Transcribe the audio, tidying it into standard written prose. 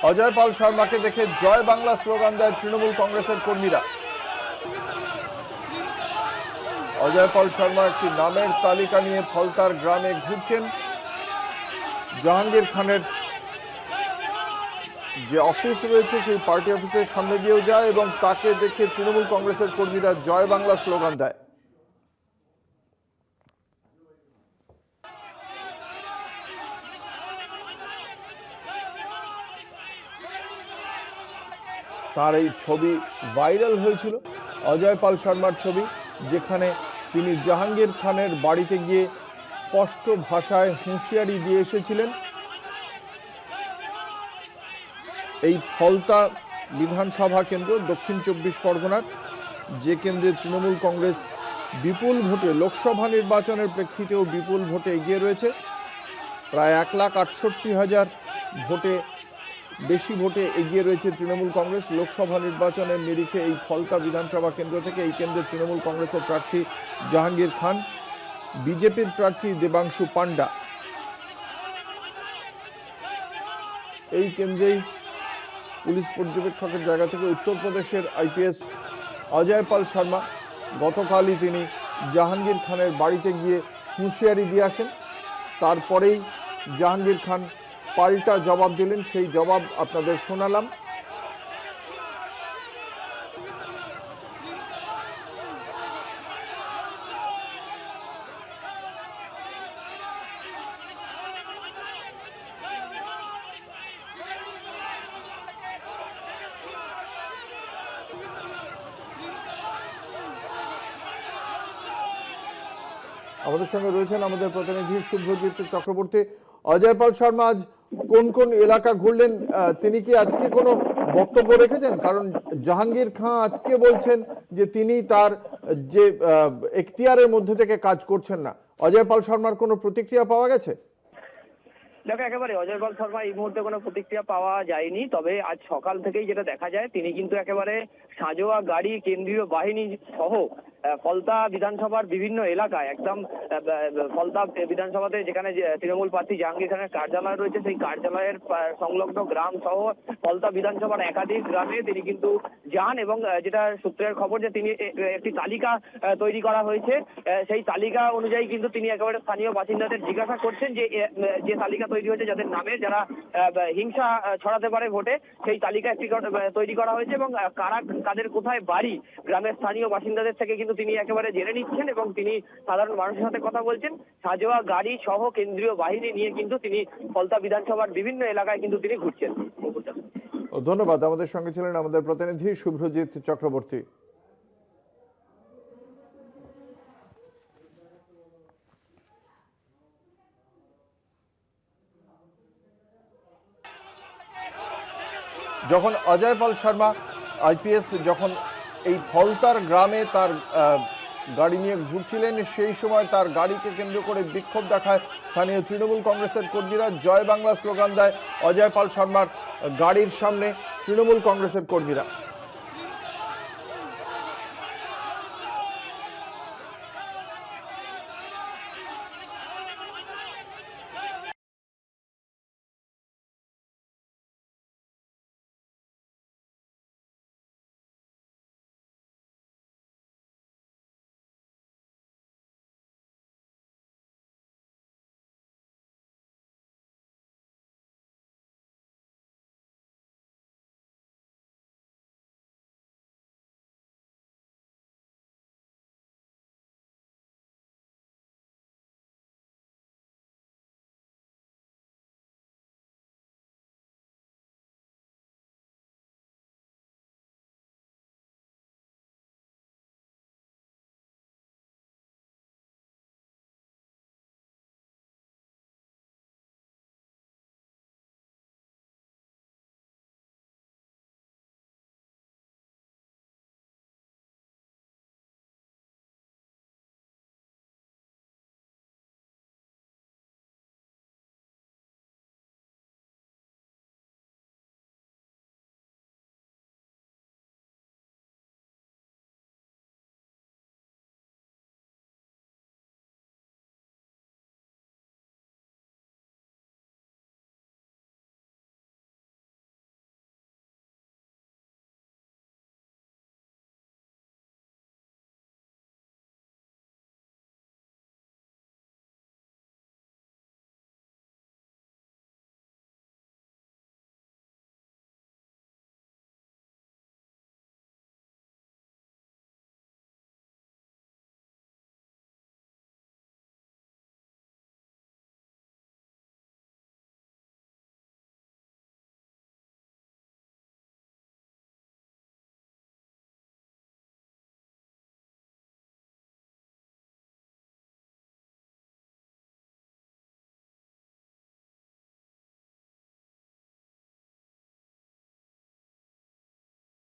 অজয় পাল শর্মাকে দেখে জয় বাংলা স্লোগান দেয় তৃণমূল কংগ্রেসের কর্মীরা। অজয় পাল শর্মা একটি নামের তালিকা নিয়ে ফলতার গ্রামে ঘুরছেন। জাহাঙ্গীর খানের যে অফিস রয়েছে সেই পার্টি অফিসের সামনে দিয়েও যায় এবং তাকে দেখে তৃণমূল কংগ্রেসের কর্মীরা জয় বাংলা স্লোগান দেয়। তার এই ছবি ভাইরাল হয়েছিল, অজয় পাল শর্মার ছবি, যেখানে তিনি জাহাঙ্গীর খানের বাড়িতে গিয়ে স্পষ্ট ভাষায় হুঁশিয়ারি দিয়ে এসেছিলেন। এই ফলতা বিধানসভা কেন্দ্র দক্ষিণ 24 পরগনার, যে কেন্দ্রে তৃণমূল কংগ্রেস বিপুল ভোটে লোকসভা নির্বাচনের প্রেক্ষিতেও বিপুল ভোটে এগিয়ে রয়েছে। প্রায় 1,68,000 ভোটে, বেশি ভোটে এগিয়ে রয়েছে তৃণমূল কংগ্রেস লোকসভা নির্বাচনের নিরিখে। এই ফলতা বিধানসভা কেন্দ্র থেকে এই কেন্দ্রে তৃণমূল কংগ্রেসের প্রার্থী জাহাঙ্গীর খান, বিজেপির প্রার্থী দেবাংশু পান্ডা। এই কেন্দ্রেই পুলিশ পর্যবেক্ষকের জায়গা থেকে উত্তরপ্রদেশের আইপিএস অজয় পাল শর্মা গতকালই তিনি জাহাঙ্গীর খানের বাড়িতে গিয়ে হুঁশিয়ারি দিয়ে আসেন। তারপরেই জাহাঙ্গীর খান পাল্টা জবাব দিলেন, সেই জবাব আপনাদের শোনালাম। আমাদের সঙ্গে রয়েছেন আমাদের প্রতিনিধি শুভ্রজিৎ চক্রবর্তী। অজয় পাল শর্মা আজ কোন কোন এলাকা ঘুরলেন, তিনি কি আজকে কোনো বক্তব্য রেখেছেন? কারণ জাহাঙ্গীর খান আজকে বলছেন যে তিনি তার যে এখতিয়ারের মধ্যে থেকে কাজ করছেন না। অজয় পাল শর্মার কোনো প্রতিক্রিয়া পাওয়া গেছে? দেখো, একেবারে অজয় পাল শর্মা এই মুহূর্তে কোনো প্রতিক্রিয়া পাওয়া যায়নি। তবে আজ সকাল থেকেই যেটা দেখা যায়, তিনি কিন্তু একেবারে সাঁজোয়া গাড়ি, কেন্দ্রীয় বাহিনী সহ ফলতা বিধানসভার বিভিন্ন এলাকায়, একদম ফলতা বিধানসভাতে যেখানে তৃণমূল প্রার্থী জাহাঙ্গীর খানের কার্যালয় রয়েছে, সেই কার্যালয়ের সংলগ্ন গ্রাম সহ ফলতা বিধানসভার একাধিক গ্রামে তিনি কিন্তু যান এবং যেটা সূত্রের খবর যে তিনি একটি তালিকা তৈরি করা হয়েছে, সেই তালিকা অনুযায়ী কিন্তু তিনি একেবারে স্থানীয় বাসিন্দাদের জিজ্ঞাসা করছেন যে তালিকা তৈরি হয়েছে যাদের নামে যারা হিংসা ছড়াতে পারে ভোটে, সেই তালিকা একটি তৈরি করা হয়েছে এবং কারা কাদের কোথায় বাড়ি গ্রামের স্থানীয় বাসিন্দাদের থেকে কিন্তু তিনি একেবারে জেনে নিচ্ছেন এবং তিনি সাধারণ মানুষের সাথে কথা বলছেন। সাজোয়া গাড়ি সহ কেন্দ্রীয় বাহিনী নিয়ে কিন্তু তিনি ফলতা বিধানসভার বিভিন্ন এলাকায় কিন্তু তিনি ঘুরছেন। ধন্যবাদ। আমাদের সঙ্গে ছিলেন আমাদের প্রতিনিধি শুভ্রজিৎ চক্রবর্তী। যখন অজয় পাল শর্মা আইপিএস যখন এই ফলতার গ্রামে তার গাড়ি নিয়ে ঘুরছিলেন, সেই সময় তার গাড়িকে কেন্দ্র করে বিক্ষোভ দেখায় স্থানীয় তৃণমূল কংগ্রেসের কর্মীরা। জয় বাংলা স্লোগান দেয় অজয় পাল শর্মার গাড়ির সামনে তৃণমূল কংগ্রেসের কর্মীরা।